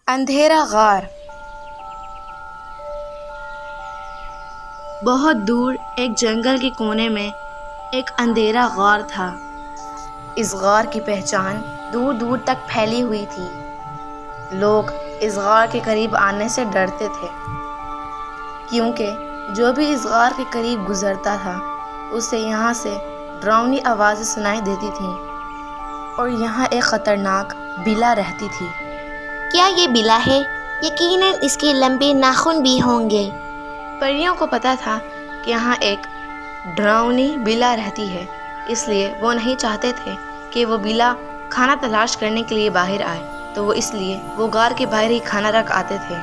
اندھیرا غار۔ بہت دور ایک جنگل کے کونے میں ایک اندھیرا غار تھا۔ اس غار کی پہچان دور دور تک پھیلی ہوئی تھی۔ لوگ اس غار کے قریب آنے سے ڈرتے تھے، کیونکہ جو بھی اس غار کے قریب گزرتا تھا اسے یہاں سے ڈراؤنی آوازیں سنائی دیتی تھیں، اور یہاں ایک خطرناک بلا رہتی تھی۔ کیا یہ بلا ہے؟ یقیناً اس کے لمبے ناخن بھی ہوں گے۔ پریوں کو پتا تھا کہ یہاں ایک ڈراؤنی بلا رہتی ہے، اس لیے وہ نہیں چاہتے تھے کہ وہ بلا کھانا تلاش کرنے کے لیے باہر آئے، تو وہ اس لیے وہ غار کے باہر ہی کھانا رکھ آتے تھے۔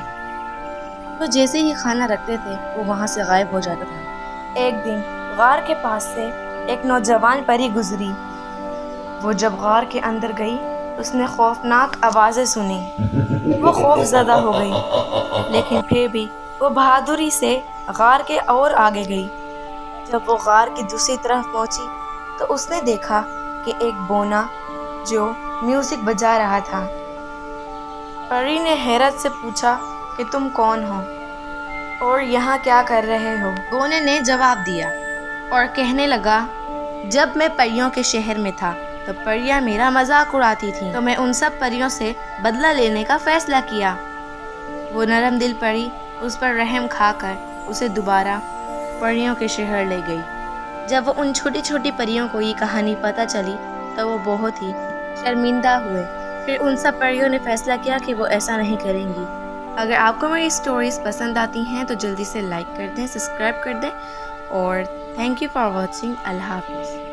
وہ جیسے ہی کھانا رکھتے تھے وہ وہاں سے غائب ہو جاتا تھا۔ ایک دن غار کے پاس سے ایک نوجوان پری گزری۔ وہ جب غار کے اندر گئی اس نے خوفناک آوازیں سنی۔ وہ خوف زدہ ہو گئی، لیکن پھر بھی وہ بہادری سے غار کے اور آگے گئی۔ جب وہ غار کی دوسری طرف پہنچی تو اس نے دیکھا کہ ایک بونا جو میوزک بجا رہا تھا۔ پری نے حیرت سے پوچھا کہ تم کون ہو اور یہاں کیا کر رہے ہو؟ بونے نے جواب دیا اور کہنے لگا، جب میں پریوں کے شہر میں تھا تو پریاں میرا مذاق اڑاتی تھیں، تو میں ان سب پریوں سے بدلہ لینے کا فیصلہ کیا۔ وہ نرم دل پری اس پر رحم کھا کر اسے دوبارہ پریوں کے شہر لے گئی۔ جب وہ ان چھوٹی چھوٹی پریوں کو یہ کہانی پتہ چلی تو وہ بہت ہی شرمندہ ہوئے۔ پھر ان سب پریوں نے فیصلہ کیا کہ وہ ایسا نہیں کریں گی۔ اگر آپ کو میری سٹوریز پسند آتی ہیں تو جلدی سے لائک کر دیں، سبسکرائب کر دیں، اور تھینک یو فار واچنگ۔ اللہ حافظ۔